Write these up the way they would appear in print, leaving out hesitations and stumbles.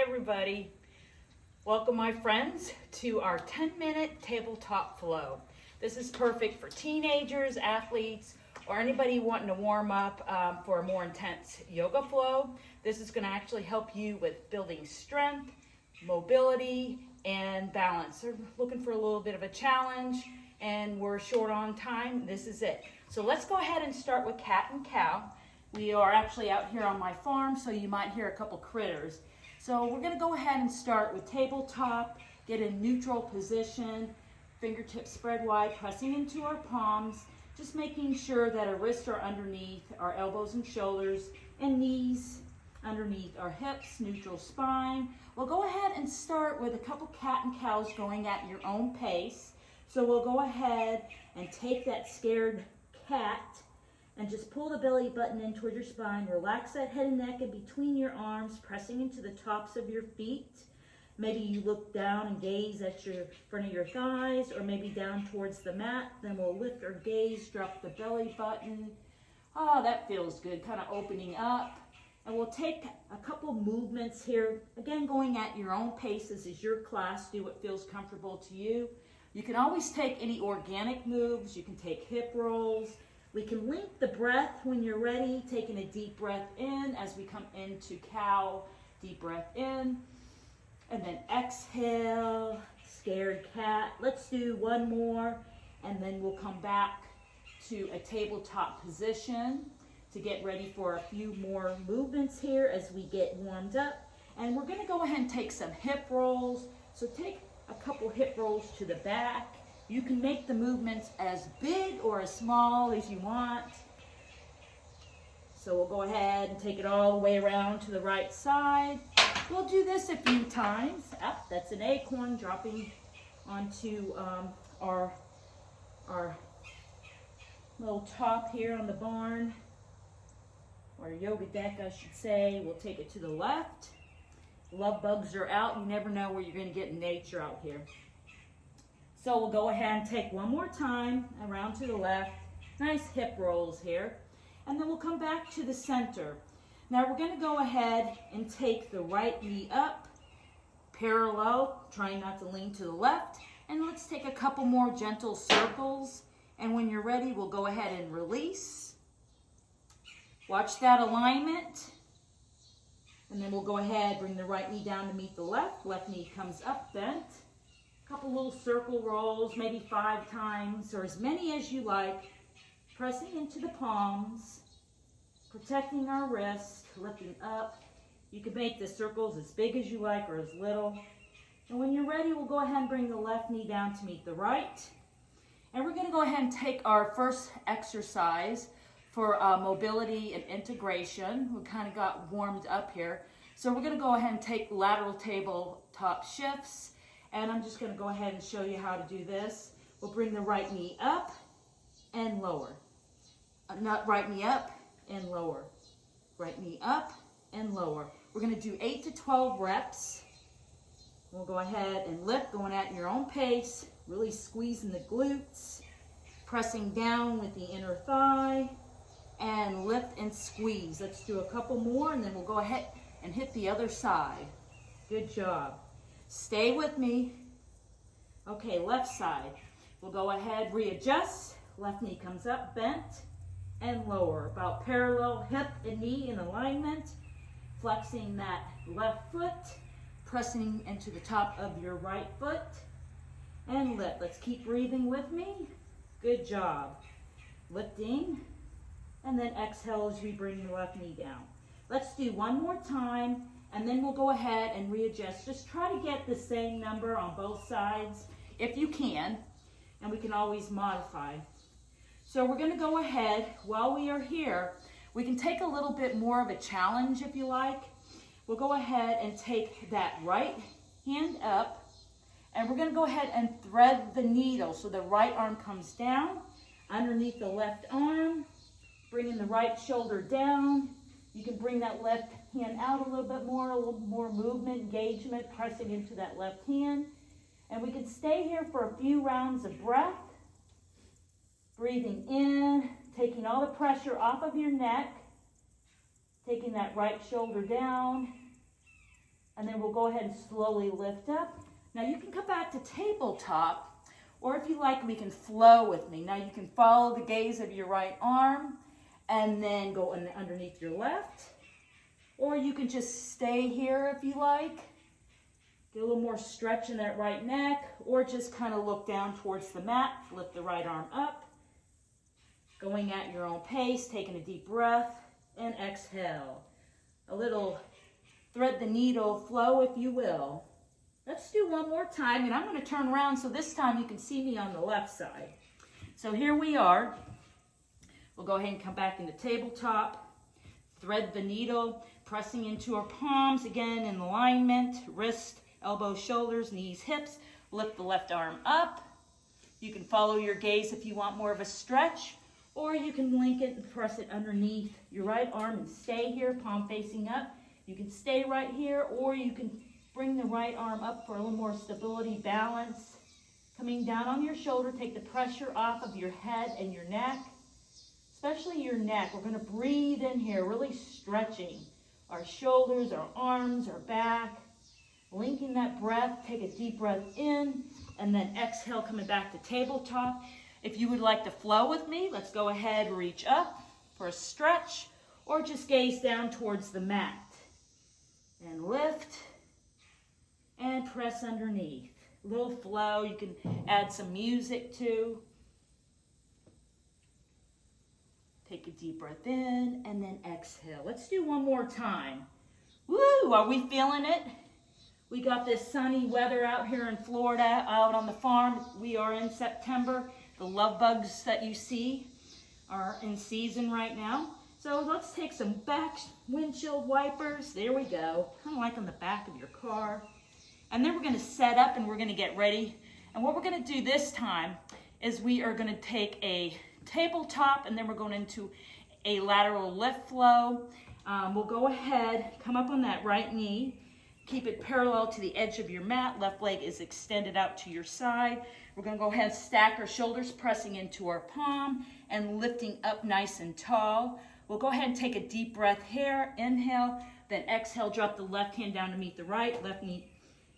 everybody. Welcome my friends to our 10-minute tabletop flow. This is perfect for teenagers, athletes, or anybody wanting to warm up for a more intense yoga flow. This is going to actually help you with building strength, mobility, and balance. So looking for a little bit of a challenge and we're short on time. This is it. So let's go ahead and start with cat and cow. We are actually out here on my farm, so you might hear a couple critters. So we're going to go ahead and start with tabletop, get in neutral position, fingertips spread wide, pressing into our palms, just making sure that our wrists are underneath our elbows and shoulders, and knees underneath our hips, neutral spine. We'll go ahead and start with a couple cat and cows going at your own pace. So we'll go ahead and take that scared cat and just pull the belly button in toward your spine. Relax that head and neck in between your arms, pressing into the tops of your feet. Maybe you look down and gaze at your front of your thighs, or maybe down towards the mat. Then we'll lift our gaze, drop the belly button. Oh, that feels good, kind of opening up. And we'll take a couple movements here. Again, going at your own pace. This is your class. Do what feels comfortable to you. You can always take any organic moves. You can take hip rolls. We can link the breath when you're ready, taking a deep breath in as we come into cow. Deep breath in, and then exhale, scared cat. Let's do one more, and then we'll come back to a tabletop position to get ready for a few more movements here as we get warmed up. And we're going to go ahead and take some hip rolls. So take a couple hip rolls to the back. You can make the movements as big or as small as you want. So we'll go ahead and take it all the way around to the right side. We'll do this a few times. That's an acorn dropping onto our little top here on the barn, or yoga deck, I should say. We'll take it to the left. Love bugs are out. You never know where you're going to get in nature out here. So we'll go ahead and take one more time around to the left. Nice hip rolls here. And then we'll come back to the center. Now we're going to go ahead and take the right knee up, parallel, trying not to lean to the left. And let's take a couple more gentle circles. And when you're ready, we'll go ahead and release. Watch that alignment. And then we'll go ahead, bring the right knee down to meet the left. Left knee comes up, bent. Couple little circle rolls, maybe 5 times, or as many as you like. Pressing into the palms, protecting our wrist, lifting up. You can make the circles as big as you like or as little. And when you're ready, we'll go ahead and bring the left knee down to meet the right. And we're going to go ahead and take our first exercise for mobility and integration. We kind of got warmed up here. So we're going to go ahead and take lateral tabletop shifts. And I'm just going to go ahead and show you how to do this. We'll bring the right knee up and lower. Not right knee up and lower. Right knee up and lower. We're going to do 8 to 12 reps. We'll go ahead and lift, going at your own pace. Really squeezing the glutes. Pressing down with the inner thigh. And lift and squeeze. Let's do a couple more, and then we'll go ahead and hit the other side. Good job. Stay with me. Okay, left side. We'll go ahead, readjust. Left knee comes up, bent, and lower. About parallel, hip and knee in alignment. Flexing that left foot. Pressing into the top of your right foot. And lift. Let's keep breathing with me. Good job. Lifting. And then exhale as we bring the left knee down. Let's do one more time. And then we'll go ahead and readjust. Just try to get the same number on both sides if you can. And we can always modify. So we're going to go ahead, while we are here, we can take a little bit more of a challenge if you like. We'll go ahead and take that right hand up. And we're going to go ahead and thread the needle. So the right arm comes down underneath the left arm. Bringing the right shoulder down. You can bring that left hand out a little more movement, engagement, pressing into that left hand. And we can stay here for a few rounds of breath. Breathing in, taking all the pressure off of your neck. Taking that right shoulder down. And then we'll go ahead and slowly lift up. Now you can come back to tabletop, or if you like, we can flow with me. Now you can follow the gaze of your right arm and then go underneath your left. Or you can just stay here if you like. Get a little more stretch in that right neck, or just kind of look down towards the mat, lift the right arm up. Going at your own pace, taking a deep breath, and exhale. A little thread the needle flow, if you will. Let's do one more time, and I'm going to turn around so this time you can see me on the left side. So here we are. We'll go ahead and come back into tabletop. Thread the needle, pressing into our palms, again in alignment, wrist, elbows, shoulders, knees, hips. Lift the left arm up. You can follow your gaze if you want more of a stretch, or you can link it and press it underneath your right arm and stay here, palm facing up. You can stay right here, or you can bring the right arm up for a little more stability, balance. Coming down on your shoulder, take the pressure off of your head and your neck, especially your neck. We're going to breathe in here, really stretching our shoulders, our arms, our back. Linking that breath, take a deep breath in, and then exhale, coming back to tabletop. If you would like to flow with me, let's go ahead, reach up for a stretch, or just gaze down towards the mat. And lift, and press underneath. A little flow, you can add some music too. Take a deep breath in, and then exhale. Let's do one more time. Woo, are we feeling it? We got this sunny weather out here in Florida, out on the farm. We are in September. The love bugs that you see are in season right now. So let's take some back windshield wipers. There we go. Kind of like on the back of your car. And then we're going to set up and we're going to get ready. And what we're going to do this time is we are going to take a tabletop and then we're going into a lateral lift flow. We'll go ahead, come up on that right knee. Keep it parallel to the edge of your mat. Left leg is extended out to your side. We're going to go ahead and stack our shoulders, pressing into our palm and lifting up nice and tall. We'll go ahead and take a deep breath here. Inhale, then exhale. Drop the left hand down to meet the right. Left knee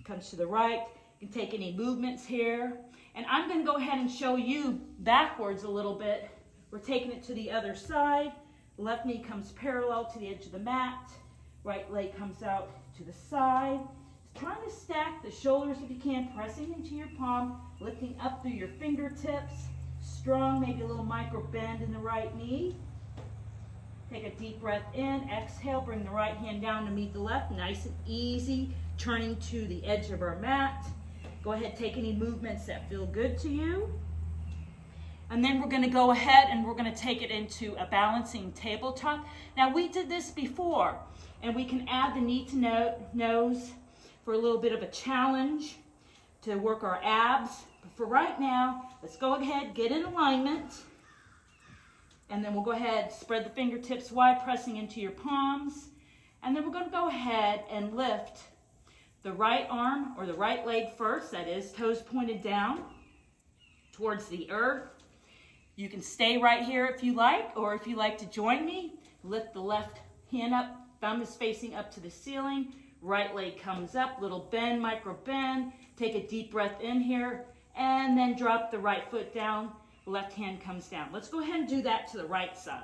comes to the right. You can take any movements here. And I'm going to go ahead and show you backwards a little bit. We're taking it to the other side. Left knee comes parallel to the edge of the mat. Right leg comes out to the side. Trying to stack the shoulders if you can, pressing into your palm, lifting up through your fingertips. Strong, maybe a little micro bend in the right knee. Take a deep breath in, exhale, bring the right hand down to meet the left, nice and easy, turning to the edge of our mat. Go ahead, take any movements that feel good to you. And then we're going to go ahead and we're going to take it into a balancing tabletop. Now we did this before, and we can add the knee to nose for a little bit of a challenge to work our abs. But for right now, let's go ahead, get in alignment. And then we'll go ahead, spread the fingertips wide, pressing into your palms. And then we're going to go ahead and lift the right arm or the right leg first, that is, toes pointed down towards the earth. You can stay right here if you like, or if you like to join me, lift the left hand up, thumb is facing up to the ceiling, right leg comes up, little bend, micro bend. Take a deep breath in here, and then drop the right foot down, left hand comes down. Let's go ahead and do that to the right side.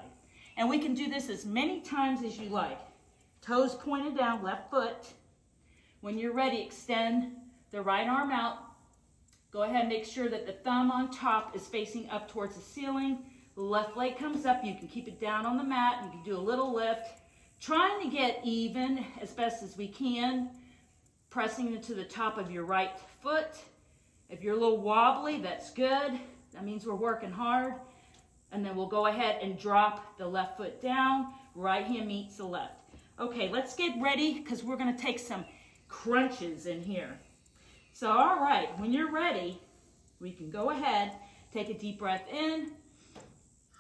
And we can do this as many times as you like. Toes pointed down, left foot. When you're ready, extend the right arm out. Go ahead and make sure that the thumb on top is facing up towards the ceiling. The left leg comes up. You can keep it down on the mat. You can do a little lift. Trying to get even as best as we can. Pressing into the top of your right foot. If you're a little wobbly, that's good. That means we're working hard. And then we'll go ahead and drop the left foot down. Right hand meets the left. Okay, let's get ready because we're going to take some crunches in here. So, all right, when you're ready, we can go ahead, take a deep breath in,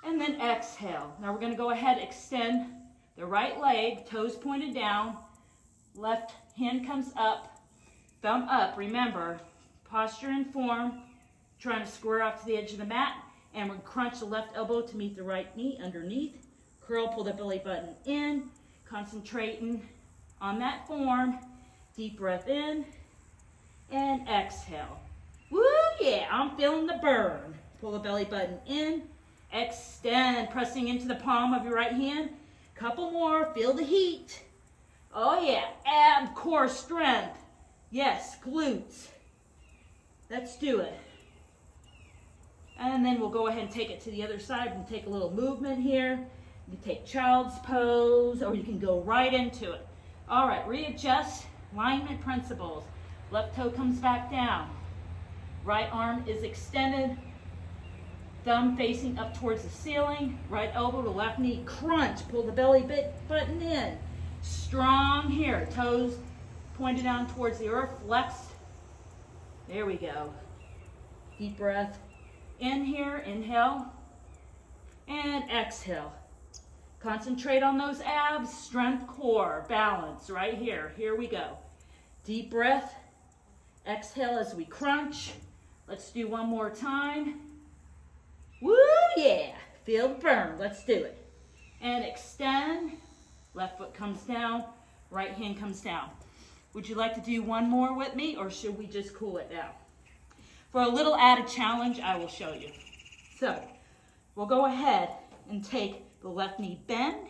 and then exhale. Now we're going to go ahead, extend the right leg, toes pointed down, left hand comes up, thumb up. Remember, posture and form, trying to square off to the edge of the mat, and we're going to crunch the left elbow to meet the right knee underneath. Curl, pull the belly button in, concentrating on that form. Deep breath in and exhale. Woo, yeah, I'm feeling the burn. Pull the belly button in, extend, pressing into the palm of your right hand. Couple more, feel the heat. Oh yeah, ab core strength. Yes, glutes. Let's do it. And then we'll go ahead and take it to the other side and take a little movement here. You can take child's pose, or you can go right into it. All right, readjust, alignment principles. Left toe comes back down. Right arm is extended. Thumb facing up towards the ceiling. Right elbow to left knee, crunch. Pull the belly button in. Strong here. Toes pointed down towards the earth. Flex. There we go. Deep breath. In here, inhale. And exhale. Concentrate on those abs, strength, core, balance right here. Here we go. Deep breath. Exhale as we crunch. Let's do one more time. Woo, yeah. Feel the burn. Let's do it. And extend. Left foot comes down. Right hand comes down. Would you like to do one more with me, or should we just cool it down? For a little added challenge, I will show you. So, we'll go ahead and take the left knee bend.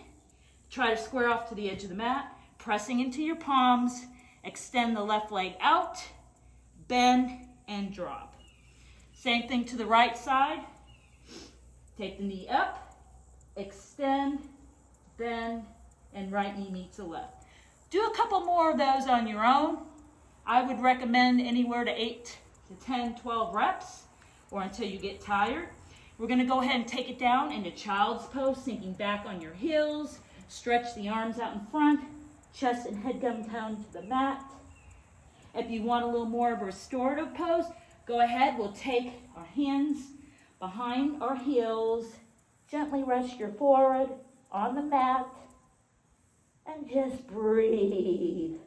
Try to square off to the edge of the mat. Pressing into your palms. Extend the left leg out. Bend and drop. Same thing to the right side. Take the knee up. Extend. Bend. And right knee meets the left. Do a couple more of those on your own. I would recommend anywhere to 8 to 10, 12 reps, or until you get tired. We're going to go ahead and take it down into child's pose, sinking back on your heels. Stretch the arms out in front. Chest and head come down to the mat. If you want a little more of a restorative pose, go ahead. We'll take our hands behind our heels. Gently rest your forehead on the mat. And just breathe.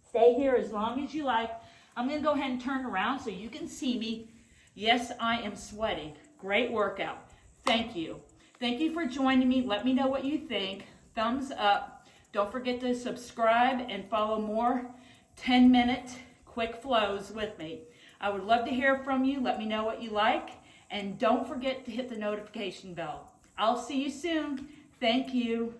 Stay here as long as you like. I'm going to go ahead and turn around so you can see me. Yes, I am sweating. Great workout. Thank you. Thank you for joining me. Let me know what you think. Thumbs up. Don't forget to subscribe and follow more 10-minute quick flows with me. I would love to hear from you. Let me know what you like. And don't forget to hit the notification bell. I'll see you soon. Thank you.